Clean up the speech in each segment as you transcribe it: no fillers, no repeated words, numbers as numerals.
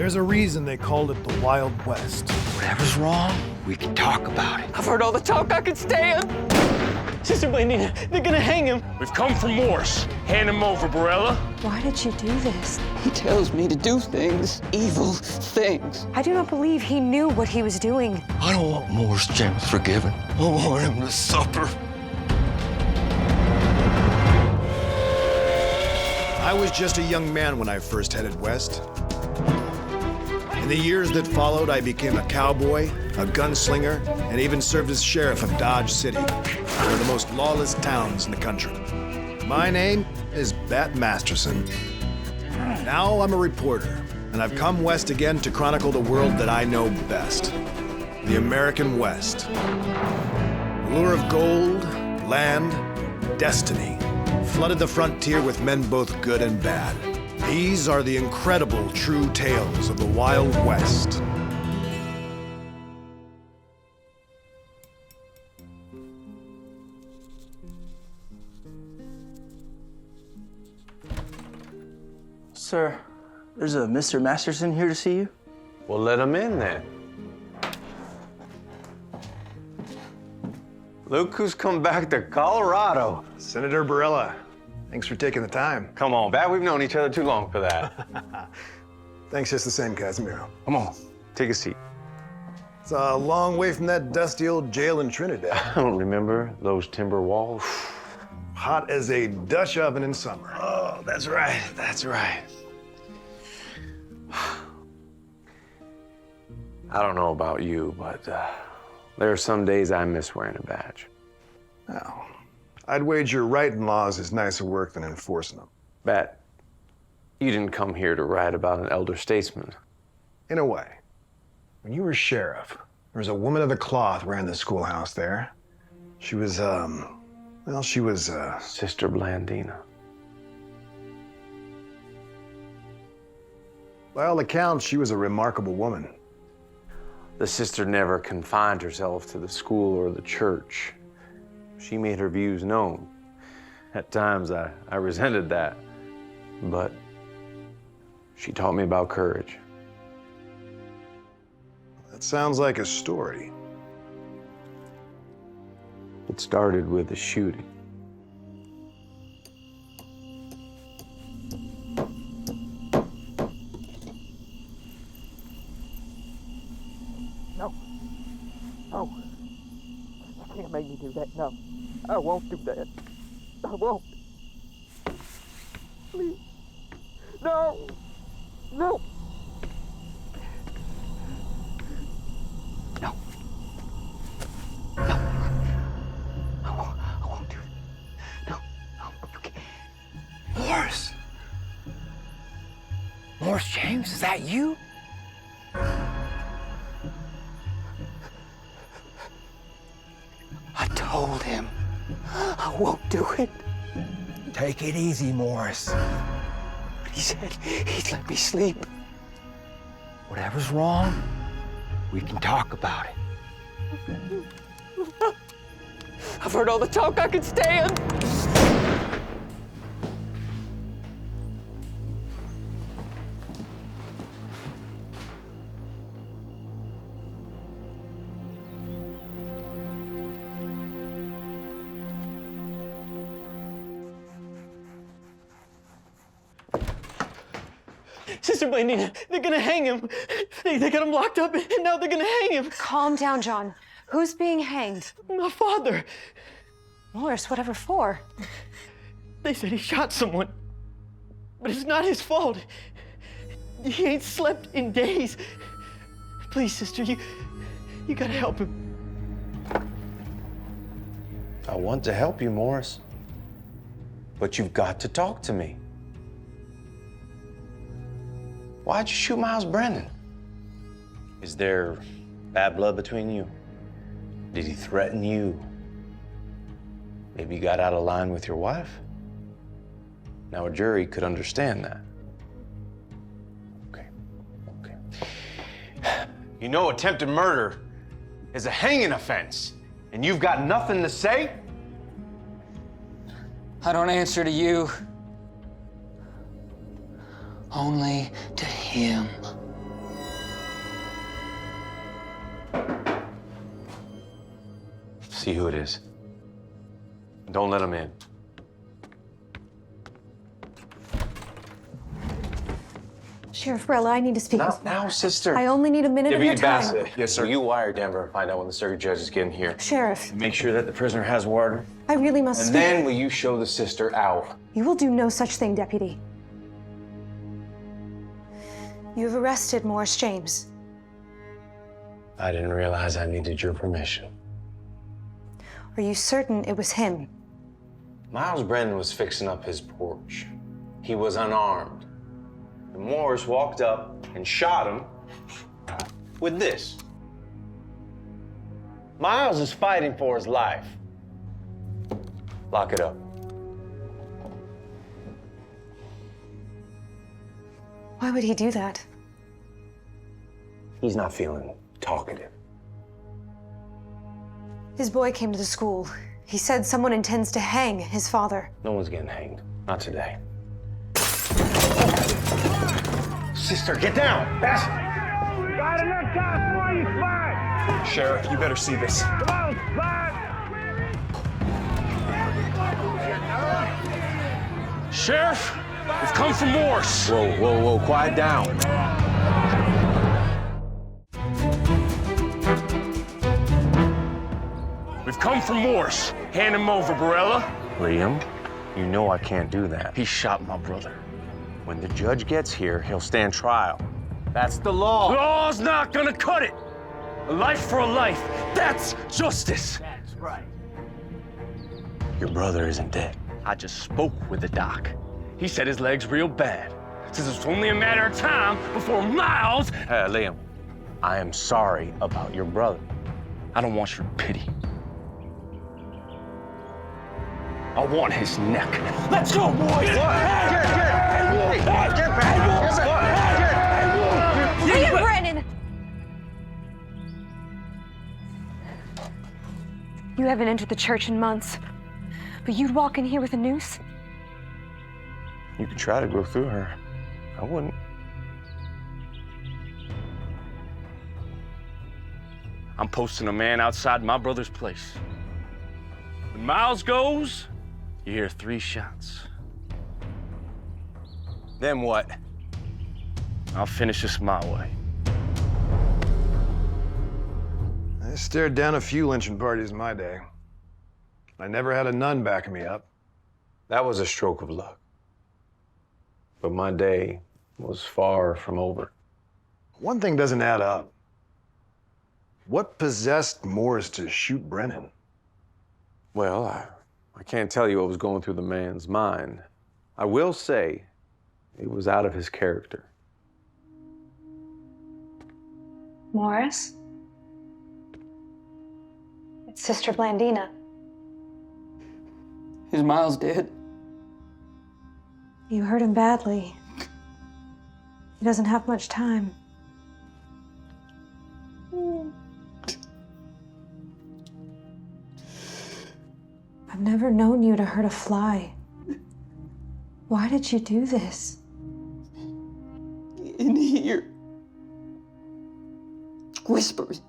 There's a reason they called it the Wild West. Whatever's wrong, we can talk about it. I've heard all the talk I can stand. Sister Blandina, they're gonna hang him. We've come for Morse. Hand him over, Barela. Why did you do this? He tells me to do things, evil things. I do not believe he knew what he was doing. I don't want Morris James forgiven. I want him to suffer. I was just a young man when I first headed west. In the years that followed, I became a cowboy, a gunslinger, and even served as sheriff of Dodge City, one of the most lawless towns in the country. My name is Bat Masterson. Now I'm a reporter, and I've come west again to chronicle the world that I know best, the American West. The lure of gold, land, destiny flooded the frontier with men both good and bad. These are the incredible true tales of the Wild West. Sir, there's a Mr. Masterson here to see you. Well, let him in then. Look who's come back to Colorado. Senator Barela, thanks for taking the time. Come on, Bat, we've known each other too long for that. Thanks just the same, Casimiro. Come on, take a seat. It's a long way from that dusty old jail in Trinidad. I don't remember those timber walls. Hot as a Dutch oven in summer. Oh, that's right, that's right. I don't know about you, but there are some days I miss wearing a badge. Now, I'd wager writing laws is nicer work than enforcing them. Bat, you didn't come here to write about an elder statesman. In a way. When you were sheriff, there was a woman of the cloth ran the schoolhouse there. She was, Sister Blandina. by all accounts, she was a remarkable woman. The sister never confined herself to the school or the church. She made her views known. At times, I resented that, but she taught me about courage. That sounds like a story. It started with a shooting. No. No. You can't make me do that. No. I won't do that. I won't. Please. No. No. No. No. I won't do it. No. No. You can't. Morris. Morris James, is that you? I told him. I won't do it. Take it easy, Morris. But he said he'd let me sleep. Whatever's wrong, we can talk about it. I've heard all the talk I can stand. Sister Blandina, they're gonna hang him. They got him locked up, and now they're gonna hang him. Calm down, John. Who's being hanged? My father. Morris, whatever for? They said he shot someone, but it's not his fault. He ain't slept in days. Please, sister, you gotta help him. I want to help you, Morris, but you've got to talk to me. Why'd you shoot Miles Brennan? Is there bad blood between you? Did he threaten you? Maybe you got out of line with your wife? Now a jury could understand that. Okay. You know attempted murder is a hanging offense, and you've got nothing to say? I don't answer to you. Only to him. See who it is. Don't let him in. Sheriff Barela, I need to speak. Not now, sister. I only need a minute of your Deputy time. Bassett. Yes, sir. You wire Denver and find out when the circuit judge is getting here. Sheriff, Make sure that the prisoner has water. I really must And speak. then will you show the sister out? You will do no such thing, Deputy. You have arrested Morris James. I didn't realize I needed your permission. Are you certain it was him? Miles Brennan was fixing up his porch. He was unarmed. And Morris walked up and shot him with this. Miles is fighting for his life. Lock it up. Why would he do that? He's not feeling talkative. His boy came to the school. He said someone intends to hang his father. No one's getting hanged. Not today. Sister, get down! Bass! Got enough time for you, fight! Sheriff, you better see this. Come on, fight! Sheriff, we've come for Morse. Whoa, quiet down. We've come for Morse. Hand him over, Barela. Liam, you know I can't do that. He shot my brother. When the judge gets here, he'll stand trial. That's the law. Law's not gonna cut it. A life for a life. That's justice. That's right. Your brother isn't dead. I just spoke with the doc. He said his leg's real bad. Says it's only a matter of time before Miles. Hey, Liam, I am sorry about your brother. I don't want your pity. I want his neck. Let's go, boys! Liam Brennan! You haven't entered the church in months, but you'd walk in here with a noose? You could try to go through her. I wouldn't. I'm posting a man outside my brother's place. When Miles goes, you hear 3 shots. Then what? I'll finish this my way. I stared down a few lynching parties in my day. I never had a nun backing me up. That was a stroke of luck. But my day was far from over. One thing doesn't add up. What possessed Morris to shoot Brennan? Well, I can't tell you what was going through the man's mind. I will say it was out of his character. Morris? It's Sister Blandina. Is Miles dead? You hurt him badly. He doesn't have much time. I've never known you to hurt a fly. Why did you do this? In here. Whispers.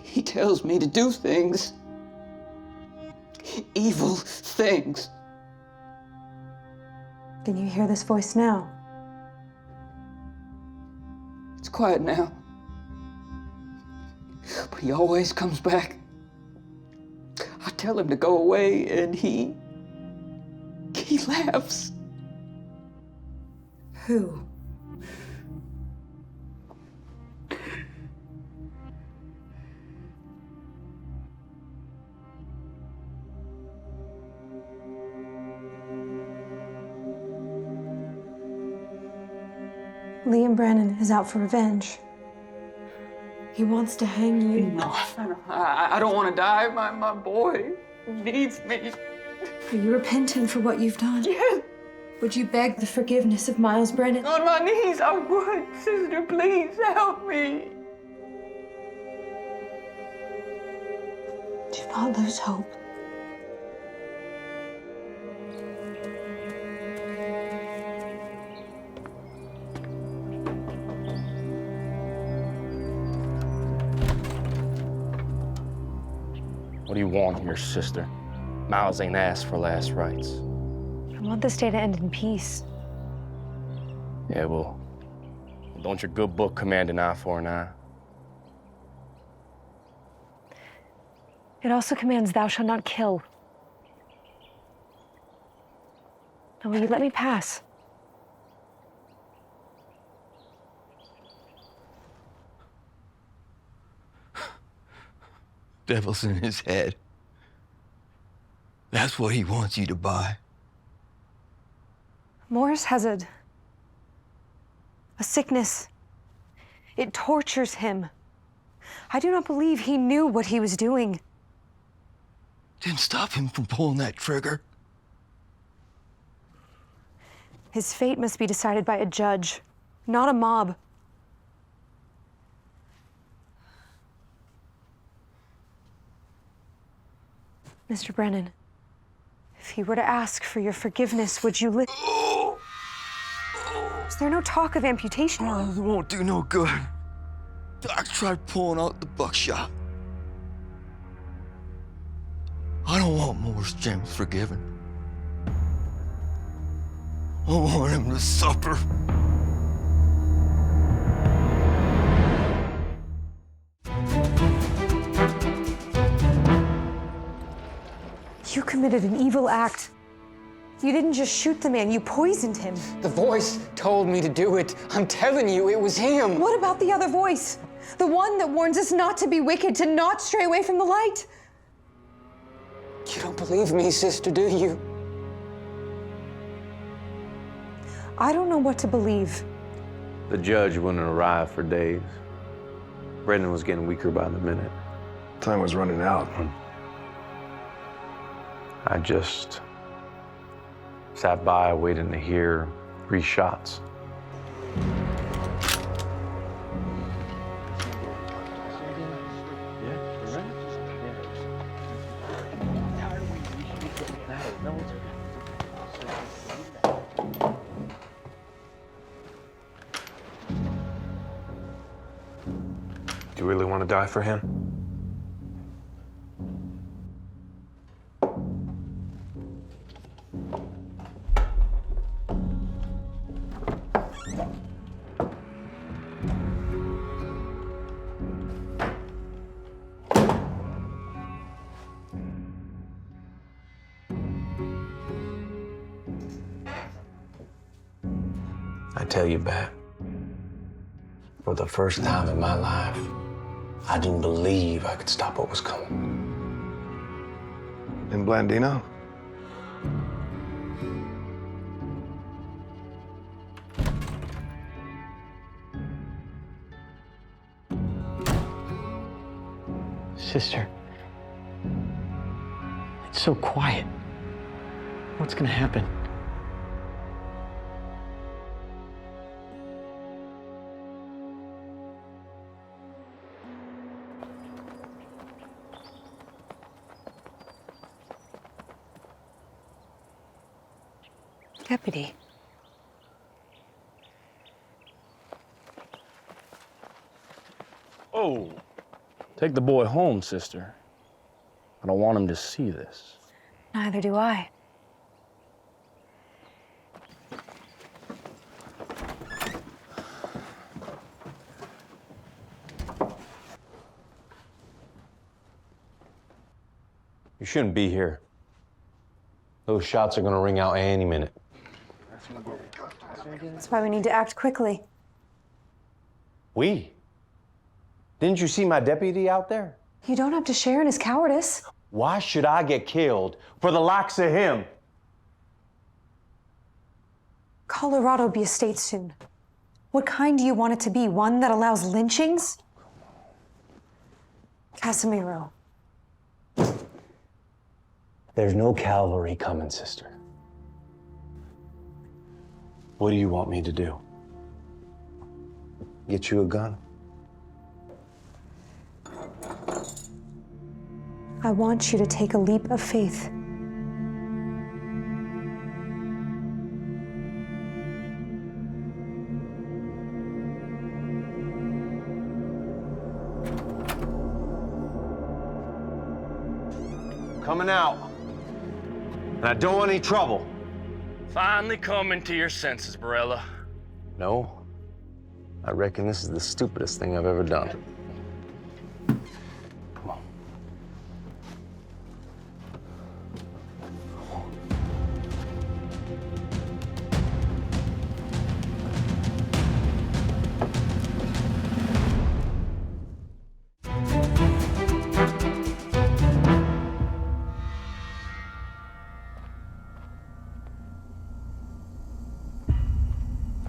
He tells me to do things. Evil things. Can you hear this voice now? It's quiet now. But he always comes back. I tell him to go away and he laughs. Who? Liam Brennan is out for revenge. He wants to hang you. No, I don't want to die. My boy needs me. Are you repentant for what you've done? Yes. Would you beg the forgiveness of Miles Brennan? On my knees, I would. Sister, please help me. Do not lose hope. What do you want here, sister? Miles ain't asked for last rites. I want this day to end in peace. Yeah, well, don't your good book command an eye for an eye? It also commands thou shalt not kill. Now, will you let me pass? Devil's in his head. That's what he wants you to buy. Morris has a sickness. It tortures him. I do not believe he knew what he was doing. Didn't stop him from pulling that trigger. His fate must be decided by a judge, not a mob. Mr. Brennan, if he were to ask for your forgiveness, would you Is there no talk of amputation? Oh, it won't do no good. Doc tried pulling out the buckshot. I don't want Morris James forgiven. I want him to suffer. You committed an evil act. You didn't just shoot the man, you poisoned him. The voice told me to do it. I'm telling you, it was him. What about the other voice? The one that warns us not to be wicked, to not stray away from the light? You don't believe me, sister, do you? I don't know what to believe. The judge wouldn't arrive for days. Brendan was getting weaker by the minute. Time was running out. I just sat by waiting to hear 3 shots. Do you really want to die for him? I tell you, Bat, for the first time in my life, I didn't believe I could stop what was coming. In Blandina? Sister, it's so quiet. What's gonna happen? Deputy. Oh, take the boy home, sister. I don't want him to see this. Neither do I. You shouldn't be here. Those shots are gonna ring out any minute. That's why we need to act quickly. We? Didn't you see my deputy out there? You don't have to share in his cowardice. Why should I get killed for the likes of him? Colorado be a state soon. What kind do you want it to be? One that allows lynchings? Casimiro. There's no cavalry coming, sister. What do you want me to do? Get you a gun? I want you to take a leap of faith. coming out. And I don't want any trouble. Finally coming to your senses, Barela. No. I reckon this is the stupidest thing I've ever done. Come on.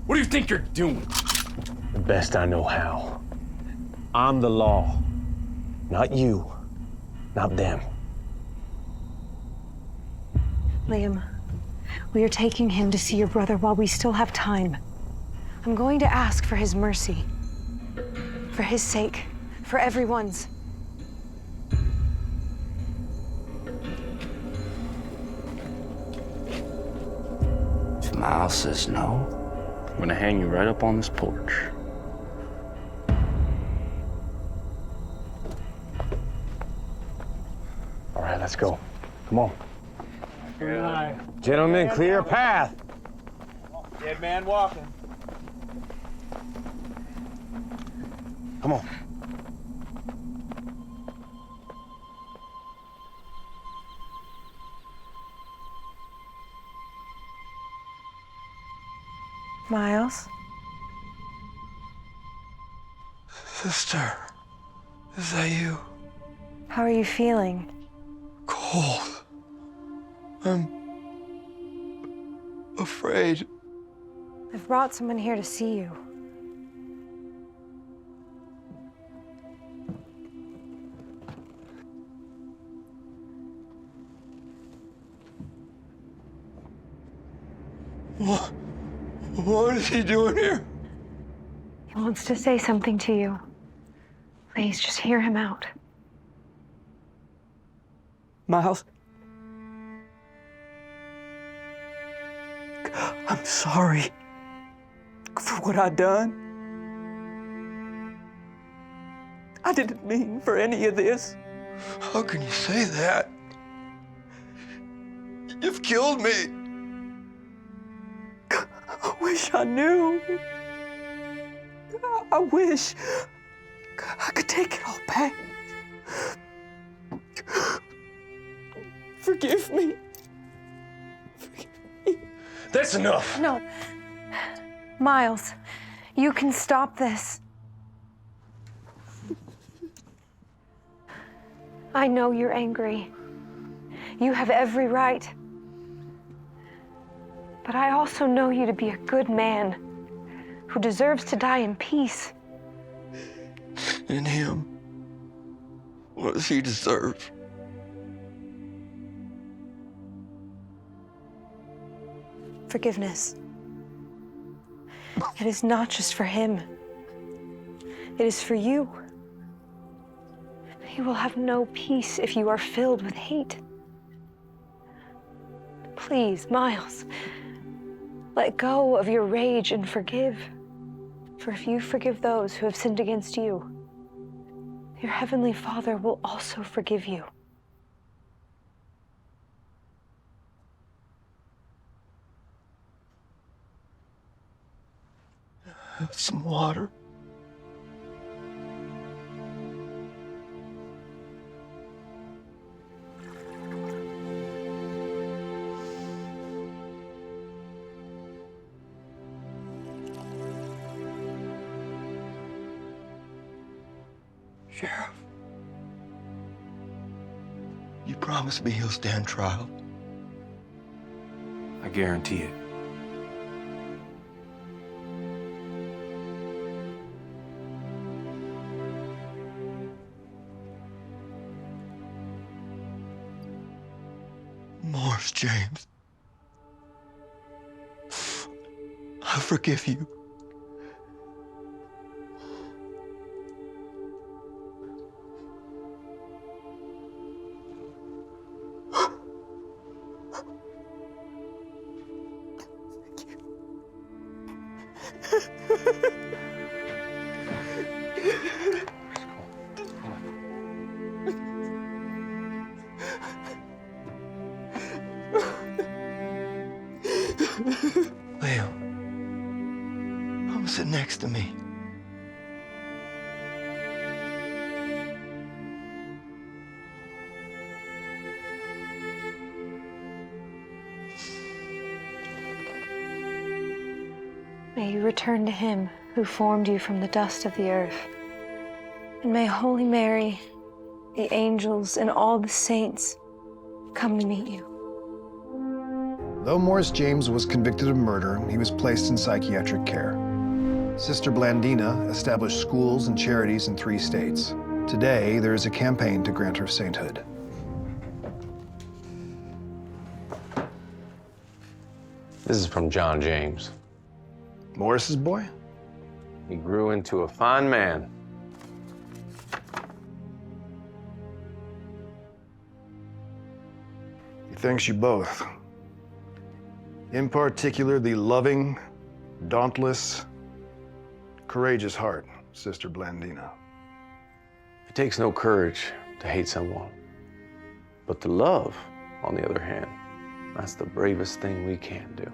What do you think you're doing? The best I know how. I'm the law. Not you. Not them. Liam, we are taking him to see your brother while we still have time. I'm going to ask for his mercy. For his sake. For everyone's. If Miles says no, I'm gonna hang you right up on this porch. All right, let's go. Come on. Gentlemen, clear a path. Dead man walking. Come on. Miles? sister, is that you? How are you feeling? Cold. I'm afraid. I've brought someone here to see you. What is he doing here? He wants to say something to you. Please, just hear him out. Miles? I'm sorry for what I done. I didn't mean for any of this. How can you say that? You've killed me. I wish I knew. I wish I could take it all back. Forgive me. That's enough. No. Miles, you can stop this. I know you're angry. You have every right. But I also know you to be a good man who deserves to die in peace. And him? What does he deserve? Forgiveness. It is not just for him. It is for you. You will have no peace if you are filled with hate. Please, Miles, let go of your rage and forgive. For if you forgive those who have sinned against you, your Heavenly Father will also forgive you. Have some water. Sheriff, you promised me he'll stand trial. I guarantee it. Morris James, I forgive you. Come sit next to me. May you return to him who formed you from the dust of the earth. And may Holy Mary, the angels, and all the saints come to meet you. Though Morris James was convicted of murder, he was placed in psychiatric care. Sister Blandina established schools and charities in 3 states. Today, there is a campaign to grant her sainthood. This is from John James. Morris's boy? He grew into a fine man. He thanks you both. In particular, the loving, dauntless, courageous heart, Sister Blandina. It takes no courage to hate someone. But to love, on the other hand, that's the bravest thing we can do.